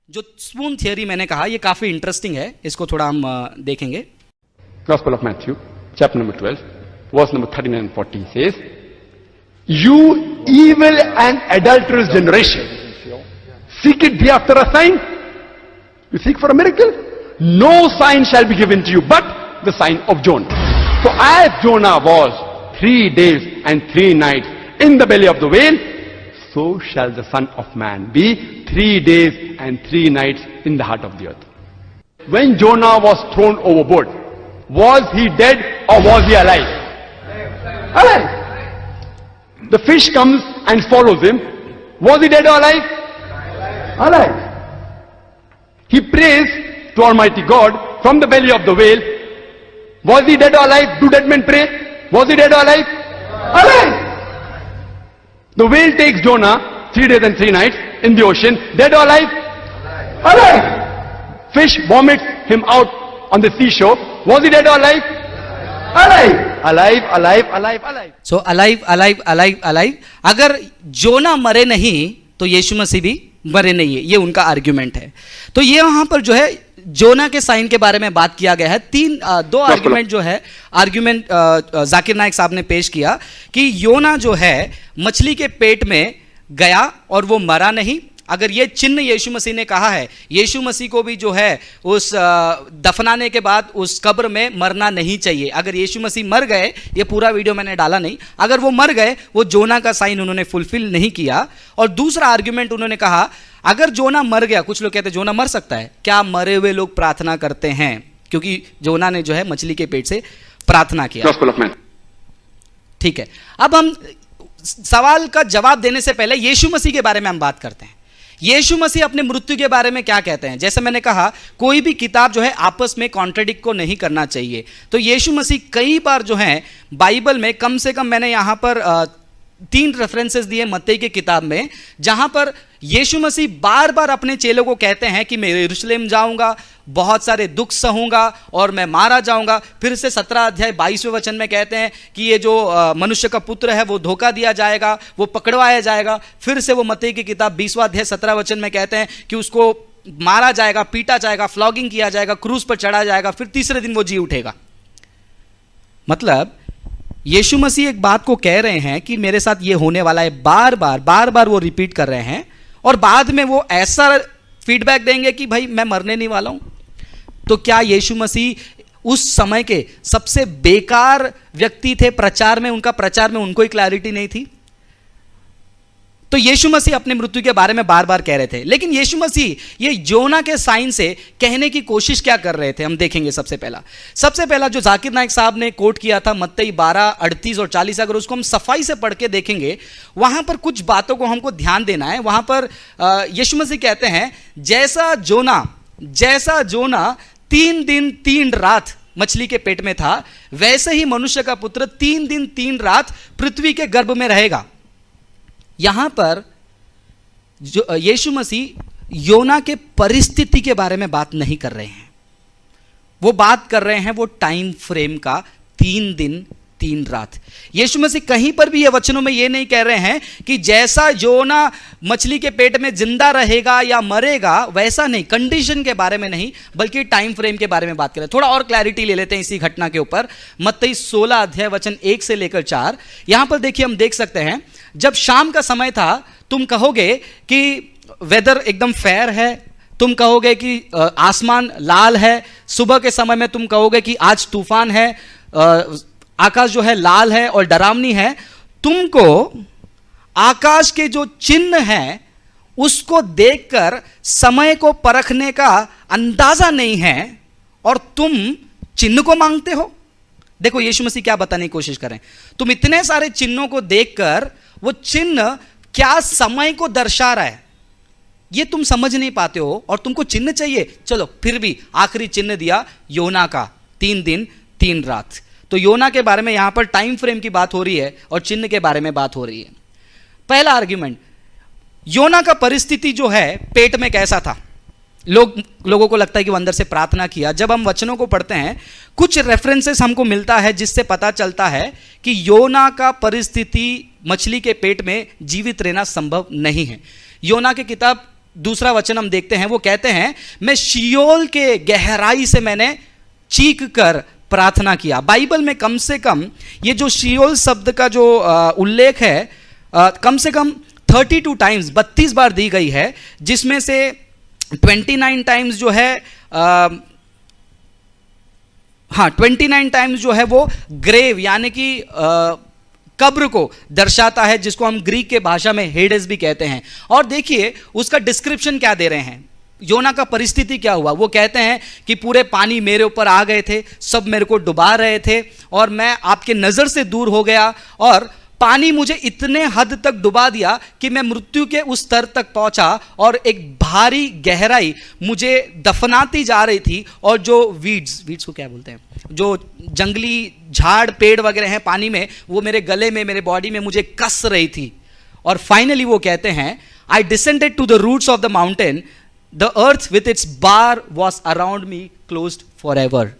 जो spoon theory मैंने कहा ये काफी इंटरेस्टिंग है, इसको थोड़ा हम देखेंगे। Gospel of Matthew, chapter number 12, verse number 39 and 40 says, "You evil and adulterous generation, seek it ye after a sign? You seek for a miracle? No sign shall be given to you but the sign of Jonah. For as Jonah was 3 days and 3 nights in the belly of the whale, so shall the Son of Man be 3 days and 3 nights in the heart of the earth." When Jonah was thrown overboard, was he dead or was he alive? Alive. The fish comes and swallows him. Was he dead or alive? Alive. He prays to Almighty God from the belly of the whale. Was he dead or alive? Do dead men pray? Was he dead or alive? Alive. The whale takes Jonah 3 days and 3 nights in the ocean. Dead or alive? Alive. Fish vomits him out on the seashore. Was he dead or alive? Alive. Alive, alive, alive, alive. So alive, alive, alive, alive. अगर जोना मरे नहीं तो यीशु मसीह भी मरे नहीं है, ये उनका आर्ग्यूमेंट है। तो ये वहां पर जो है जोना के साइन के बारे में बात किया गया है। दो आर्ग्यूमेंट जो है आर्ग्यूमेंट जाकिर नाइक साहब ने पेश किया कि योना जो है मछली के पेट में गया और वो मरा नहीं। अगर ये चिन्ह यीशु मसीह ने कहा है, यीशु मसीह को भी जो है उस दफनाने के बाद उस कब्र में मरना नहीं चाहिए। अगर यीशु मसीह मर गए, ये पूरा वीडियो मैंने डाला नहीं, अगर वो मर गए, वो जोना का साइन उन्होंने फुलफिल नहीं किया। और दूसरा आर्ग्यूमेंट उन्होंने कहा अगर जोना मर गया, कुछ लोग कहते हैं जोना मर सकता है, क्या मरे हुए लोग प्रार्थना करते हैं? क्योंकि जोना ने जो है मछली के पेट से प्रार्थना किया। ठीक है, अब हम सवाल का जवाब देने से पहले यीशु मसीह के बारे में हम बात करते हैं। यीशु मसीह अपने मृत्यु के बारे में क्या कहते हैं? जैसे मैंने कहा, कोई भी किताब जो है आपस में कॉन्ट्रडिक्ट को नहीं करना चाहिए। तो यीशु मसीह कई बार जो है बाइबल में, कम से कम मैंने यहां पर 3 रेफरेंसेस दिए मत्ती की किताब में, जहां पर यीशु मसीह बार बार अपने चेलों को कहते हैं कि मैं यरूशलेम जाऊंगा, बहुत सारे दुख सहूंगा और मैं मारा जाऊंगा। फिर से 17 अध्याय 22वें वचन में कहते हैं कि ये जो मनुष्य का पुत्र है वो धोखा दिया जाएगा, वो पकड़वाया जाएगा। फिर से वो मत्ती की किताब 20वां अध्याय 17 वचन में कहते हैं कि उसको मारा जाएगा, पीटा जाएगा, फ्लॉगिंग किया जाएगा, क्रूस पर चढ़ा जाएगा, फिर तीसरे दिन वो जी उठेगा। मतलब यीशु मसीह एक बात को कह रहे हैं कि मेरे साथ ये होने वाला है, बार बार वो रिपीट कर रहे हैं, और बाद में वो ऐसा फीडबैक देंगे कि भाई मैं मरने नहीं वाला हूं। तो क्या यीशु मसीह उस समय के सबसे बेकार व्यक्ति थे प्रचार में? उनका प्रचार में उनको ही क्लैरिटी नहीं थी। तो यीशु मसीह अपने मृत्यु के बारे में बार बार कह रहे थे, लेकिन यीशु मसीह ये योना के साइन से कहने की कोशिश क्या कर रहे थे, हम देखेंगे। सबसे पहला जो जाकिर नाइक साहब ने कोट किया था मत्ती 12:38 और 40, अगर उसको हम सफाई से पढ़ के देखेंगे, वहां पर कुछ बातों को हमको ध्यान देना है। वहां पर यीशु मसीह कहते हैं, जैसा जोना 3 दिन 3 रात मछली के पेट में था, वैसे ही मनुष्य का पुत्र 3 दिन 3 रात पृथ्वी के गर्भ में रहेगा। यहां पर जो यीशु मसीह योना के परिस्थिति के बारे में बात नहीं कर रहे हैं, वो बात कर रहे हैं वो टाइम फ्रेम का, 3 दिन 3 रात। यीशु मसीह कहीं पर भी ये वचनों में ये नहीं कह रहे हैं कि जैसा योना मछली के पेट में जिंदा रहेगा या मरेगा, वैसा नहीं, कंडीशन के बारे में नहीं, बल्कि टाइम फ्रेम के बारे में बात कर रहे हैं। थोड़ा और क्लैरिटी ले लेते हैं इसी घटना के ऊपर। मत्ती 16 अध्याय वचन 1 से लेकर 4, यहां पर देखिए, हम देख सकते हैं, जब शाम का समय था, तुम कहोगे कि वेदर एकदम फेयर है, तुम कहोगे कि आसमान लाल है, सुबह के समय में तुम कहोगे कि आज तूफान है, आकाश जो है लाल है और डरावनी है। तुमको आकाश के जो चिन्ह हैं उसको देखकर समय को परखने का अंदाजा नहीं है और तुम चिन्ह को मांगते हो। देखो यीशु मसीह क्या बताने की कोशिश करें, तुम इतने सारे चिन्हों को देखकर वो चिन्ह क्या समय को दर्शा रहा है ये तुम समझ नहीं पाते हो, और तुमको चिन्ह चाहिए। चलो फिर भी आखिरी चिन्ह दिया योना का, 3 दिन 3 रात। तो योना के बारे में यहां पर टाइम फ्रेम की बात हो रही है और चिन्ह के बारे में बात हो रही है। पहला आर्ग्यूमेंट, योना का परिस्थिति जो है पेट में कैसा था? लोगों को लगता है कि वो अंदर से प्रार्थना किया। जब हम वचनों को पढ़ते हैं, कुछ रेफरेंसेस हमको मिलता है जिससे पता चलता है कि योना का परिस्थिति मछली के पेट में जीवित रहना संभव नहीं है। योना की किताब दूसरा वचन हम देखते हैं, वो कहते हैं मैं शियोल के गहराई से मैंने चीख कर प्रार्थना किया। बाइबल में कम से कम ये जो शियोल शब्द का जो उल्लेख है कम से कम 32 टाइम्स 32 बार दी गई है, जिसमें से 29 टाइम्स जो है 29 टाइम्स जो है वो ग्रेव यानी कि कब्र को दर्शाता है, जिसको हम ग्रीक के भाषा में हेडेस भी कहते हैं। और देखिए उसका डिस्क्रिप्शन क्या दे रहे हैं, योना का परिस्थिति क्या हुआ। वो कहते हैं कि पूरे पानी मेरे ऊपर आ गए थे, सब मेरे को डुबा रहे थे और मैं आपके नज़र से दूर हो गया और पानी मुझे इतने हद तक डुबा दिया कि मैं मृत्यु के उस स्तर तक पहुंचा और एक भारी गहराई मुझे दफनाती जा रही थी। और जो वीड्स को क्या बोलते हैं, जो जंगली झाड़ पेड़ वगैरह हैं पानी में, वो मेरे गले में मेरे बॉडी में मुझे कस रही थी। और फाइनली वो कहते हैं I descended to the roots of the mountain, the earth with its bar was around me closed forever एवर।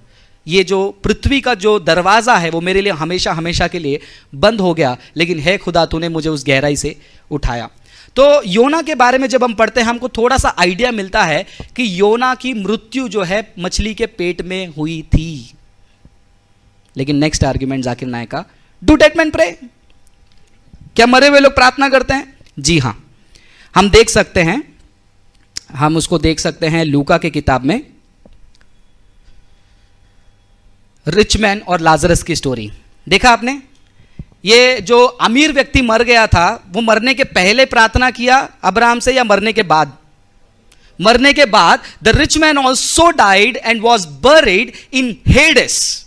ये जो पृथ्वी का जो दरवाज़ा है वो मेरे लिए हमेशा हमेशा के लिए बंद हो गया, लेकिन है खुदा तूने मुझे उस गहराई से उठाया। तो योना के बारे में जब हम पढ़ते हैं हमको थोड़ा सा आइडिया मिलता है कि योना की मृत्यु जो है मछली के पेट में हुई थी। लेकिन नेक्स्ट आर्ग्यूमेंट जाकिर नायक का, डू डेड मैन प्रे? क्या मरे हुए लोग प्रार्थना करते हैं? जी हाँ, हम देख सकते हैं, हम उसको देख सकते हैं लूका के किताब में, रिच मैन और लाजरस की स्टोरी। देखा आपने, ये जो अमीर व्यक्ति मर गया था वो मरने के पहले प्रार्थना किया अब्राहम से या मरने के बाद? मरने के बाद। The rich man also died and was buried in Hades.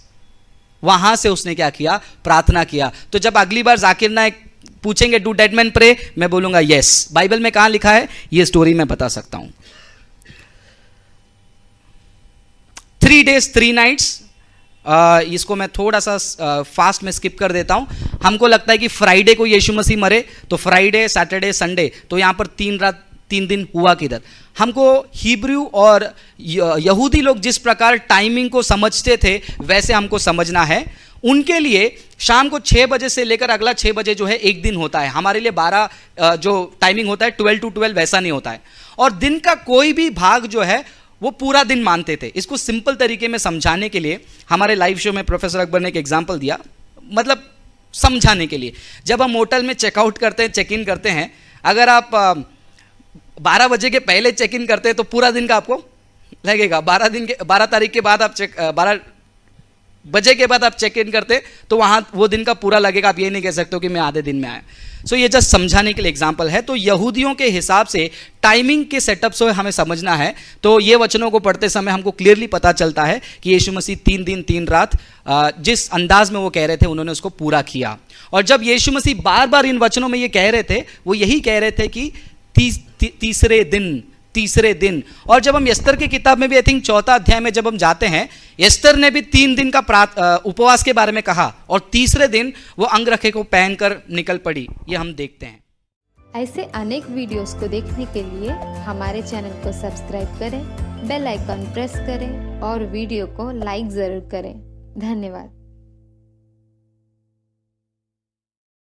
वहां से उसने क्या किया? प्रार्थना किया। तो जब अगली बार जाकिर नायक पूछेंगे डू डेड मैन प्रे, मैं बोलूंगा यस। बाइबल में कहां लिखा है ये स्टोरी मैं बता सकता हूं। 3 days 3 nights, इसको मैं थोड़ा सा फास्ट में स्किप कर देता हूं। हमको लगता है कि फ्राइडे को यीशु मसीह मरे, तो फ्राइडे सैटरडे संडे, तो यहां पर 3 रात 3 दिन हुआ किधर? हमको हिब्रू और यहूदी लोग जिस प्रकार टाइमिंग को समझते थे वैसे हमको समझना है। उनके लिए शाम को 6 बजे से लेकर अगला 6 बजे जो है एक दिन होता है। हमारे लिए 12 जो टाइमिंग होता है 12 to 12 वैसा नहीं होता है। और दिन का कोई भी भाग जो है वो पूरा दिन मानते थे। इसको सिंपल तरीके में समझाने के लिए हमारे लाइव शो में प्रोफेसर अकबर ने एक एग्जाम्पल दिया, मतलब समझाने के लिए। जब हम होटल में चेकआउट करते हैं, चेक इन करते हैं, अगर आप 12 बजे के पहले चेक इन करते हैं तो पूरा दिन का आपको लगेगा। 12 तारीख के बाद आप 12 बजे के बाद आप चेक इन करते तो वहाँ वो दिन का पूरा लगेगा। आप ये नहीं कह सकते हो कि मैं आधे दिन में आया। सो ये जस्ट समझाने के लिए एग्जाम्पल है। तो यहूदियों के हिसाब से टाइमिंग के सेटअप से हमें समझना है। तो ये वचनों को पढ़ते समय हमको क्लियरली पता चलता है कि यीशु मसीह 3 दिन 3 रात जिस अंदाज में वो कह रहे थे उन्होंने उसको पूरा किया। और जब यीशु मसीह बार बार इन वचनों में ये कह रहे थे, वो यही कह रहे थे कि तीसरे दिन। और जब हम यस्तर की किताब में भी आई थिंक 4 अध्याय में जब हम जाते हैं, यस्तर ने भी 3 दिन का उपवास के बारे में कहा और तीसरे दिन वो अंगरखे को पहनकर निकल पड़ी। ये हम देखते हैं। ऐसे अनेक वीडियोस को देखने के लिए हमारे चैनल को सब्सक्राइब करें, बेल आइकॉन प्रेस करें और वीडियो को लाइक ज़रूर करें। धन्यवाद।